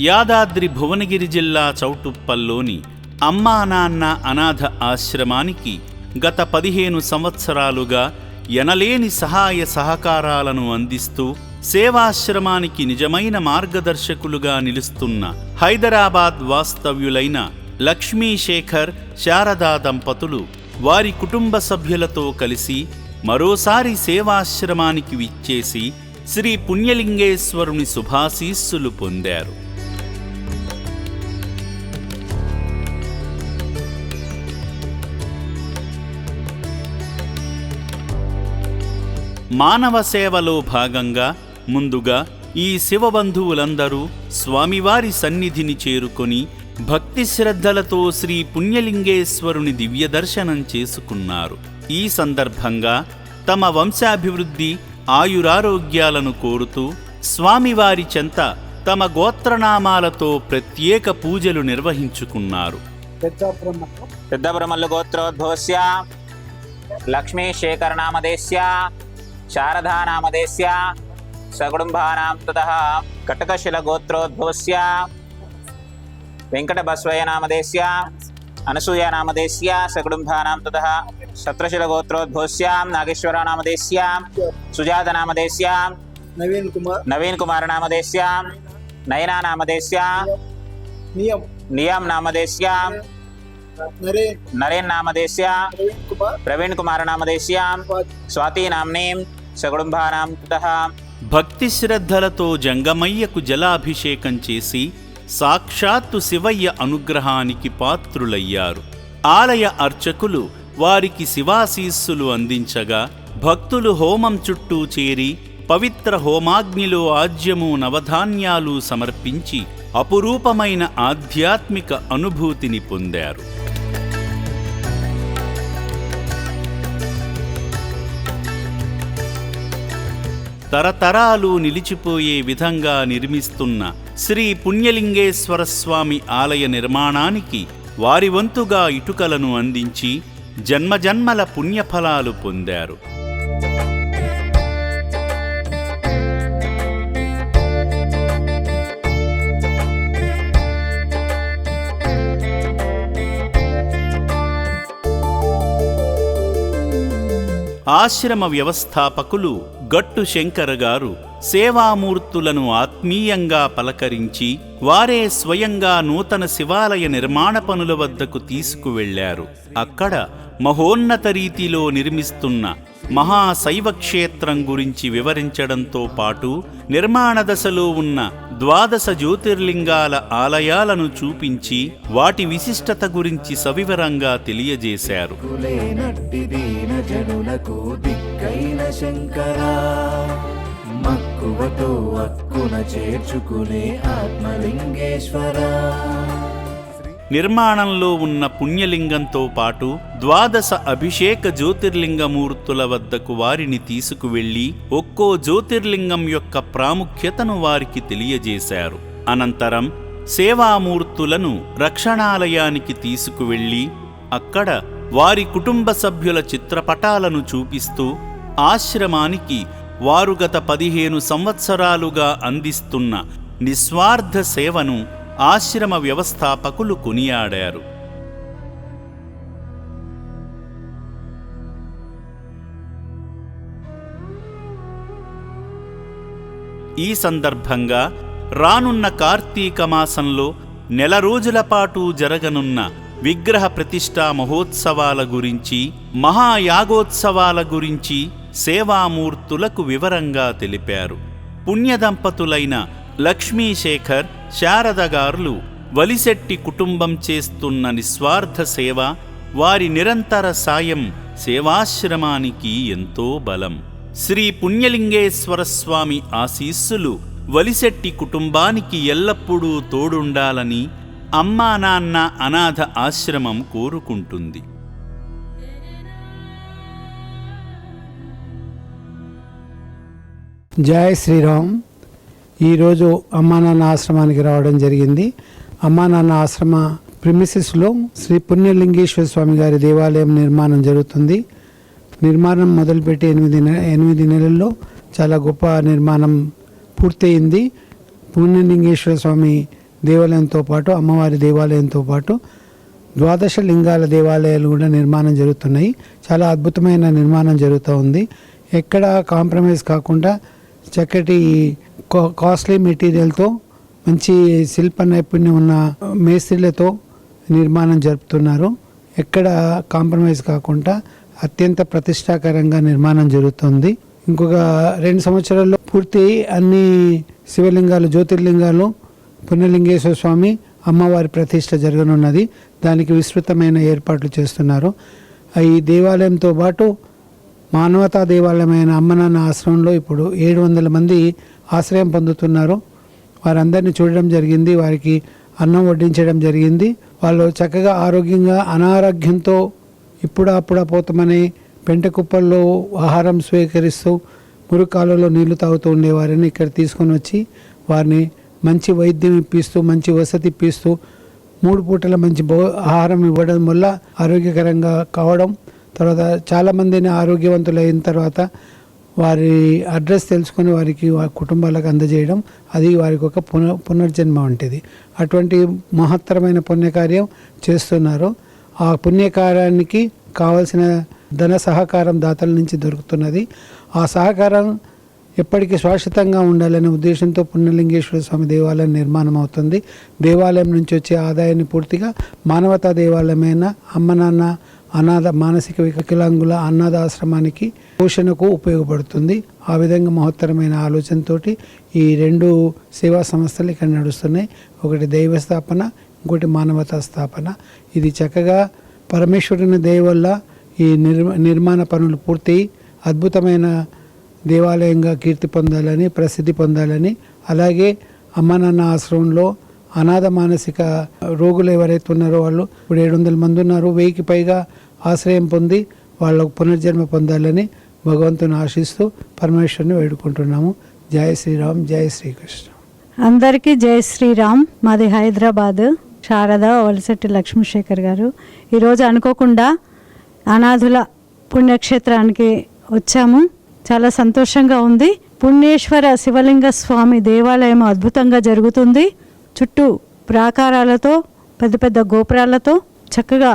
యాదాద్రి భువనగిరి జిల్లా చౌటుప్పల్లోని అమ్మా నాన్న అనాథ ఆశ్రమానికి గత 15 సంవత్సరాలుగా ఎనలేని సహాయ సహకారాలను అందిస్తూ సేవాశ్రమానికి నిజమైన మార్గదర్శకులుగా నిలుస్తున్న హైదరాబాద్ వాస్తవ్యులైన లక్ష్మీశేఖర్ శారదా దంపతులు వారి కుటుంబ సభ్యులతో కలిసి మరోసారి సేవాశ్రమానికి విచ్చేసి శ్రీ పుణ్యలింగేశ్వరుని శుభాశీస్సులు పొందారు. మానవ సేవలో భాగంగా ముందుగా ఈ శివబంధువులందరూ స్వామివారి సన్నిధిని చేరుకొని భక్తి శ్రద్ధలతో శ్రీ పుణ్యలింగేశ్వరుని దివ్య దర్శనం చేసుకున్నారు. ఈ సందర్భంగా తమ వంశాభివృద్ధి ఆయురారోగ్యాలను కోరుతూ స్వామివారి చెంత తమ గోత్రనామాలతో ప్రత్యేక పూజలు నిర్వహించుకున్నారు. పెద్దబ్రహ్మల్లు గోత్రోద్భవస్య లక్ష్మీశేఖర నామదేశ్య శారదా నామదేశ్య సకుటుంబానాం తతః కటకశిల గోత్రోద్భవస్య వెంకటబస్వయ్య నామదేశ్య అనసూయ నామదేశ్య సకుటుంబానాం తతః శత్రుశిల గోత్రోద్భవస్య నాగేశ్వర నామదేశ్య సుజాత నామదేశ్య నవీన్ కుమార్ నామదేశ్య నయనా నామదేశ్య నియమ్ నామదేశ్య నరేన్ నామదేశ్య ప్రవీణ్ కుమార్ నామదేశ్య స్వాతి నామ్నే సకుటుంబానాం తతః భక్తి శ్రద్ధలతో జంగమయ్యకు జలాభిషేకం చేసి సాక్షాత్తు శివయ్య అనుగ్రహానికి పాత్రులయ్యారు. ఆలయ అర్చకులు వారికి శివాశీస్సులు అందించగా భక్తులు హోమం చుట్టూ చేరి పవిత్ర హోమాగ్నిలో ఆజ్యము నవధాన్యాలు సమర్పించి అపురూపమైన ఆధ్యాత్మిక అనుభూతిని పొందారు. తరతరాలు నిలిచిపోయే విధంగా నిర్మిస్తున్న శ్రీ పుణ్యలింగేశ్వర స్వామి ఆలయ నిర్మాణానికి వారి వంతుగా ఇటుకలను అందించి జన్మజన్మల పుణ్యఫలాలు పొందారు. ఆశ్రమ వ్యవస్థాపకులు గట్టు శంకర్ గారు సేవామూర్తులను ఆత్మీయంగా పలకరించి వారే స్వయంగా నూతన శివాలయ నిర్మాణ పనుల వద్దకు తీసుకువెళ్లారు. అక్కడ మహోన్నత రీతిలో నిర్మిస్తున్న మహాశైవక్షేత్రం గురించి వివరించడంతో పాటు నిర్మాణ దశలో ఉన్న 12 జ్యోతిర్లింగాల ఆలయాలను చూపించి వాటి విశిష్టత గురించి సవివరంగా తెలియజేశారు. మక్కువతో అక్కున చేర్చుకునే ఆత్మలింగేశ్వరా. నిర్మాణంలో ఉన్న పుణ్యలింగంతో పాటు 12 అభిషేక జ్యోతిర్లింగమూర్తుల వద్దకు వారిని తీసుకువెళ్లి ఒక్కో జ్యోతిర్లింగం యొక్క ప్రాముఖ్యతను వారికి తెలియజేశారు. అనంతరం సేవామూర్తులను రక్షణాలయానికి తీసుకువెళ్లి అక్కడ వారి కుటుంబ సభ్యుల చిత్రపటాలను చూపిస్తూ ఆశ్రమానికి వారు గత 15 సంవత్సరాలుగా అందిస్తున్న నిస్వార్థ సేవను ఆశ్రమ వ్యవస్థాపకులు కొనియాడారు. ఈ సందర్భంగా రానున్న కార్తీక మాసంలో నెల రోజుల పాటు జరగనున్న విగ్రహ ప్రతిష్ఠా మహోత్సవాల గురించి, మహాయాగోత్సవాల గురించి సేవామూర్తులకు వివరంగా తెలిపారు. పుణ్యదంపతులైన లక్ష్మీశేఖర్ శారద గారులు వలిశెట్టి కుటుంబం చేస్తున్న నిస్వార్థ సేవ, వారి నిరంతర సాయం సేవాశ్రమానికి ఎంతో బలం. శ్రీ పుణ్యలింగేశ్వర స్వామి ఆశీస్సులు వలిశెట్టి కుటుంబానికి ఎల్లప్పుడూ తోడుండాలని అమ్మా నాన్న అనాథ ఆశ్రమం కోరుకుంటుంది. జై శ్రీరామ్. ఈరోజు అమ్మా నాన్న ఆశ్రమానికి రావడం జరిగింది. అమ్మా నాన్న ఆశ్రమ ప్రిమిసెస్లో శ్రీ పుణ్యలింగేశ్వర స్వామి గారి దేవాలయం నిర్మాణం జరుగుతుంది. నిర్మాణం మొదలుపెట్టి 8 నెలల్లో చాలా గొప్ప నిర్మాణం పూర్తయింది. పుణ్యలింగేశ్వర స్వామి దేవాలయంతో పాటు అమ్మవారి దేవాలయంతో పాటు 12 లింగాల దేవాలయాలు కూడా నిర్మాణం జరుగుతున్నాయి. చాలా అద్భుతమైన నిర్మాణం జరుగుతూ ఉంది. ఎక్కడ కాంప్రమైజ్ కాకుండా చక్కటి కాస్ట్లీ మెటీరియల్తో మంచి శిల్ప నైపుణ్యం ఉన్న మేస్త్రీలతో నిర్మాణం జరుపుతున్నారు. ఎక్కడ కాంప్రమైజ్ కాకుండా అత్యంత ప్రతిష్టాకరంగా నిర్మాణం జరుగుతుంది. ఇంకొక 2 సంవత్సరాల్లో పూర్తి అన్ని శివలింగాలు, జ్యోతిర్లింగాలు, పుణ్యలింగేశ్వర స్వామి అమ్మవారి ప్రతిష్ట జరగనున్నది. దానికి విస్తృతమైన ఏర్పాట్లు చేస్తున్నారు. ఈ దేవాలయంతో పాటు మానవతా దేవాలయమైన అమ్మనాన్న ఆశ్రమంలో ఇప్పుడు 700 మంది ఆశ్రయం పొందుతున్నారు. వారందరినీ చూడడం జరిగింది, వారికి అన్నం వడ్డించడం జరిగింది. వాళ్ళు చక్కగా ఆరోగ్యంగా, అనారోగ్యంతో ఇప్పుడా పోతామని పెంట కుప్పల్లో ఆహారం స్వీకరిస్తూ మురుకాలలో నీళ్లు తాగుతూ ఉండేవారిని ఇక్కడ తీసుకొని వచ్చి వారిని మంచి వైద్యం ఇప్పిస్తూ, మంచి వసతి ఇప్పిస్తూ, 3 పూటల మంచి ఆహారం ఇవ్వడం వల్ల ఆరోగ్యకరంగా కావడం, తర్వాత చాలామందిని ఆరోగ్యవంతులు అయిన తర్వాత వారి అడ్రస్ తెలుసుకొని వారికి వారి కుటుంబాలకు అందజేయడం, అది వారికి ఒక పునర్జన్మ వంటిది. అటువంటి మహత్తరమైన పుణ్యకార్యం చేస్తున్నారు. ఆ పుణ్యకార్యానికి కావలసిన ధన సహకారం దాతల నుంచి దొరుకుతున్నది. ఆ సహకారం ఎప్పటికీ శాశ్వతంగా ఉండాలనే ఉద్దేశంతో పుణ్యలింగేశ్వర స్వామి దేవాలయం నిర్మాణం అవుతుంది. దేవాలయం నుంచి వచ్చే ఆదాయాన్ని పూర్తిగా మానవతా దేవాలయమైన అమ్మనాన్న అనాథ మానసిక వికలాంగుల అనాథాశ్రమానికి పోషణకు ఉపయోగపడుతుంది. ఆ విధంగా మహత్తరమైన ఆలోచనతోటి ఈ 2 సేవా సంస్థలు ఇక్కడ నడుస్తున్నాయి. ఒకటి దైవ స్థాపన, ఇంకోటి మానవతా స్థాపన. ఇది చక్కగా పరమేశ్వరుని దయ వల్ల ఈ నిర్మాణ పనులు పూర్తి అద్భుతమైన దేవాలయంగా కీర్తి పొందాలని, ప్రసిద్ధి పొందాలని, అలాగే అమ్మనాన్న ఆశ్రమంలో అనాథ మానసిక రోగులు ఎవరైతే ఉన్నారో వాళ్ళు ఇప్పుడు 700 మంది ఉన్నారు. 1000కి పైగా ఆశ్రయం పొంది వాళ్ళకు పునర్జన్మ పొందాలని భగవంతుని ఆశిస్తూ పరమేశ్వరుని వేడుకుంటున్నాము. జై శ్రీరామ్, జై శ్రీకృష్ణ. అందరికీ జై శ్రీరామ్. మాది హైదరాబాద్, శారద వలసెట్టి లక్ష్మీశేఖర్ గారు. ఈరోజు అనుకోకుండా అనాథుల పుణ్యక్షేత్రానికి వచ్చాము. చాలా సంతోషంగా ఉంది. పుణ్యేశ్వర శివలింగ స్వామి దేవాలయం అద్భుతంగా జరుగుతుంది. చుట్టూ ప్రాకారాలతో, పెద్ద పెద్ద గోపురాలతో చక్కగా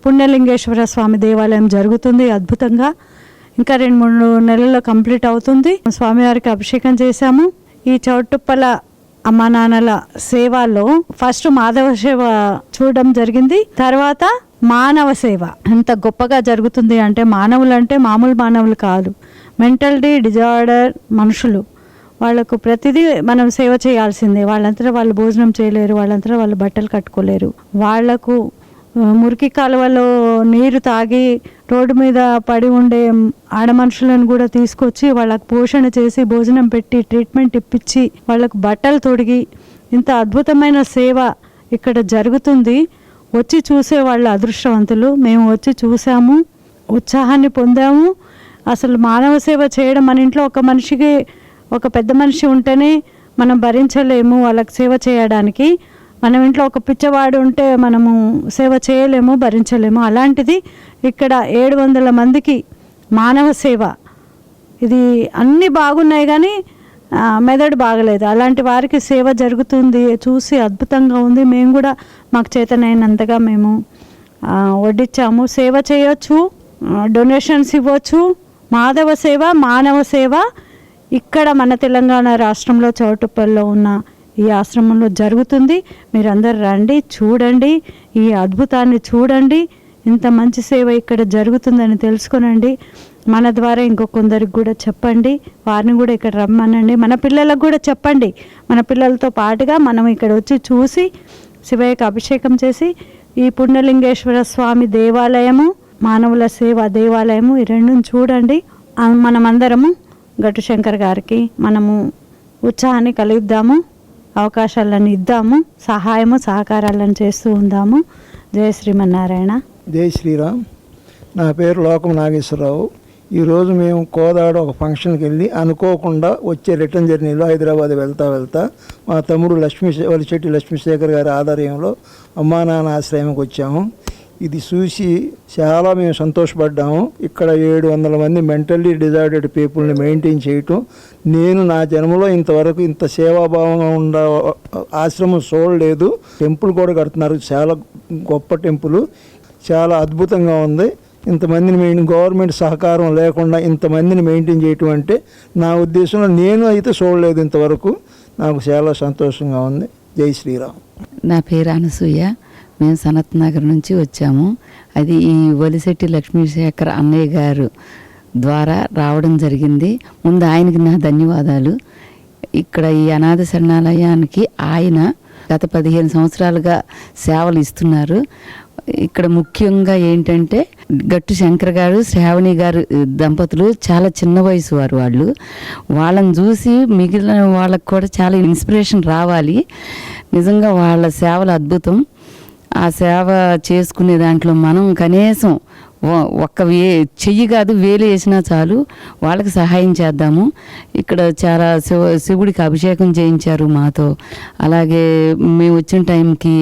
పుణ్యలింగేశ్వర స్వామి దేవాలయం జరుగుతుంది అద్భుతంగా. ఇంకా 2-3 నెలల్లో కంప్లీట్ అవుతుంది. స్వామివారికి అభిషేకం చేశాము. ఈ చౌటుప్పల అమ్మా నాన్నల సేవలో ఫస్ట్ మాధవ సేవ చూడడం జరిగింది, తర్వాత మానవ సేవ. ఎంత గొప్పగా జరుగుతుంది అంటే, మానవులు అంటే మామూలు మానవులు కాదు, మెంటల్లీ డిజార్డర్ మనుషులు. వాళ్ళకు ప్రతిదీ మనం సేవ చేయాల్సిందే. వాళ్ళంతా వాళ్ళు భోజనం చేయలేరు, వాళ్ళంతా వాళ్ళు బట్టలు కట్టుకోలేరు. వాళ్లకు మురికి కాలువలో నీరు తాగి రోడ్డు మీద పడి ఉండే ఆడ మనుషులను కూడా తీసుకొచ్చి వాళ్ళకు పోషణ చేసి, భోజనం పెట్టి, ట్రీట్మెంట్ ఇప్పించి, వాళ్ళకు బట్టలు తొడిగి, ఇంత అద్భుతమైన సేవ ఇక్కడ జరుగుతుంది. వచ్చి చూసే వాళ్ళ అదృష్టవంతులు. మేము వచ్చి చూసాము, ఉత్సాహాన్ని పొందాము. అసలు మానవ సేవ చేయడం, మన ఇంట్లో ఒక మనిషికి, ఒక పెద్ద మనిషి ఉంటేనే మనం భరించలేము వాళ్ళకి సేవ చేయడానికి. మనం ఇంట్లో ఒక పిచ్చవాడు ఉంటే మనము సేవ చేయలేము, భరించలేము. అలాంటిది ఇక్కడ 700 మందికి మానవ సేవ. ఇది అన్నీ బాగున్నాయి కానీ మెదడు బాగలేదు. అలాంటి వారికి సేవ జరుగుతుంది, చూసి అద్భుతంగా ఉంది. మేము కూడా మాకు చేతనైనంతగా మేము వడ్డించాము. సేవ చేయొచ్చు, డొనేషన్స్ ఇవ్వచ్చు. మాధవ సేవ, మానవ సేవ ఇక్కడ మన తెలంగాణ రాష్ట్రంలో చౌటుప్పల్లో ఉన్న ఈ ఆశ్రమంలో జరుగుతుంది. మీరందరూ రండి, చూడండి, ఈ అద్భుతాన్ని చూడండి. ఇంత మంచి సేవ ఇక్కడ జరుగుతుందని తెలుసుకొనండి. మన ద్వారా ఇంకొందరికి కూడా చెప్పండి, వారిని కూడా ఇక్కడ రమ్మనండి. మన పిల్లలకు కూడా చెప్పండి. మన పిల్లలతో పాటుగా మనం ఇక్కడ వచ్చి చూసి శివయ్యకి అభిషేకం చేసి, ఈ పుణ్యలింగేశ్వర స్వామి దేవాలయము, మానవుల సేవ దేవాలయము, ఈ 2 చూడండి. మనమందరము గట్టు శంకర్ గారికి మనము ఉత్సాహాన్ని కలిగిద్దాము, అవకాశాలను ఇద్దాము, సహాయము సహకారాలను చేస్తూ ఉందాము. జయ శ్రీమన్నారాయణ. జై శ్రీరామ్. నా పేరు లోకం నాగేశ్వరరావు. ఈరోజు మేము కోదాడ ఒక ఫంక్షన్కి వెళ్ళి అనుకోకుండా వచ్చే రిటర్న్ జర్నీలో హైదరాబాద్ వెళ్తా మా తమ్ముడు వలిశెట్టి లక్ష్మీశేఖర్ గారి ఆధ్వర్యంలో అమ్మా నాన్న ఆశ్రయంకి వచ్చాము. ఇది చూసి చాలా మేము సంతోషపడ్డాము. ఇక్కడ 700 మంది మెంటల్లీ డిజార్డెడ్ పీపుల్ని మెయింటైన్ చేయటం, నేను నా జన్మలో ఇంతవరకు ఇంత సేవాభావంగా ఉన్న ఆశ్రమం చూడలేదు. టెంపుల్ కూడా కడుతున్నారు, చాలా గొప్ప టెంపుల్, చాలా అద్భుతంగా ఉంది. ఇంతమందిని గవర్నమెంట్ సహకారం లేకుండా ఇంతమందిని మెయింటైన్ చేయటం అంటే నా ఉద్దేశంలో నేను అయితే చూడలేదు ఇంతవరకు. నాకు చాలా సంతోషంగా ఉంది. జై శ్రీరామ్. నా పేరు అనసూయ. మేము సనత్ నగర్ నుంచి వచ్చాము. అది ఈ ఒలిశెట్టి లక్ష్మీశేఖర్ అన్నయ్య గారు ద్వారా రావడం జరిగింది. ముందు ఆయనకి నా ధన్యవాదాలు. ఇక్కడ ఈ అనాథ శరణాలయానికి ఆయన గత 15 సంవత్సరాలుగా సేవలు ఇస్తున్నారు. ఇక్కడ ముఖ్యంగా ఏంటంటే గట్టు శంకర్ గారు, శ్రావణి గారు దంపతులు చాలా చిన్న వయసు వారు. వాళ్ళని చూసి మిగిలిన వాళ్ళకు కూడా చాలా ఇన్స్పిరేషన్ రావాలి. నిజంగా వాళ్ళ సేవలు అద్భుతం. ఆ సేవ చేసుకునే దాంట్లో మనం కనీసం ఒక్క చెయ్యి కాదు, వేలు వేసినా చాలు, వాళ్ళకి సహాయం చేద్దాము. ఇక్కడ చాలా శివుడికి అభిషేకం చేయించారు మాతో. అలాగే మేము వచ్చిన టైంకి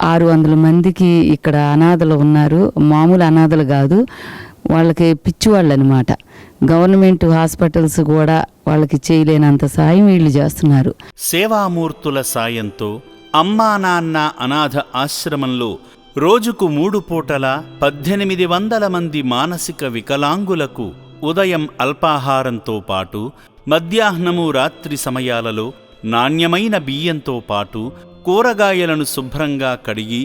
600 మందికి ఇక్కడ అనాథలు ఉన్నారు. మామూలు అనాథలు కాదు, వాళ్ళకి పిచ్చివాళ్ళు అనమాట. గవర్నమెంట్ హాస్పిటల్స్ కూడా వాళ్ళకి చేయలేనంత సాయం వీళ్ళు చేస్తున్నారు. సేవామూర్తుల సాయంతో అమ్మా నాన్న అనాథ ఆశ్రమంలో రోజుకు 3 పూటలా 1800 మంది మానసిక వికలాంగులకు ఉదయం అల్పాహారంతో పాటు మధ్యాహ్నము రాత్రి సమయాలలో నాణ్యమైన బియ్యంతో పాటు కూరగాయలను శుభ్రంగా కడిగి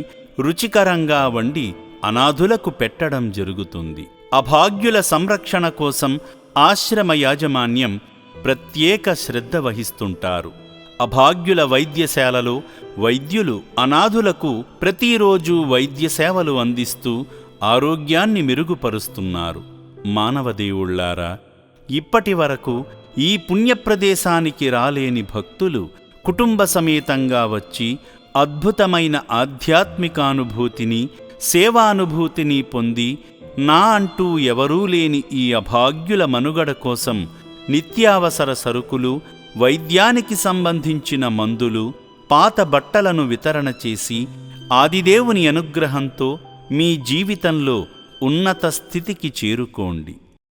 రుచికరంగా వండి అనాథులకు పెట్టడం జరుగుతుంది. అభాగ్యుల సంరక్షణ కోసం ఆశ్రమ యాజమాన్యం ప్రత్యేక శ్రద్ధ వహిస్తుంటారు. అభాగ్యుల వైద్యశాలలో వైద్యులు అనాథులకు ప్రతిరోజు వైద్య సేవలు అందిస్తూ ఆరోగ్యాన్ని మెరుగుపరుస్తున్నారు. మానవదేవుళ్లారా, ఇప్పటి వరకు ఈ పుణ్యప్రదేశానికి రాలేని భక్తులు కుటుంబ సమేతంగా వచ్చి అద్భుతమైన ఆధ్యాత్మికానుభూతిని, సేవానుభూతిని పొంది నా అంటూ ఎవరూ లేని ఈ అభాగ్యుల మనుగడ కోసం నిత్యావసర సరుకులు, వైద్యానికి సంబంధించిన మందులు, పాత బట్టలను వితరణ చేసి ఆదిదేవుని అనుగ్రహంతో మీ జీవితంలో ఉన్నత స్థితికి చేరుకోండి.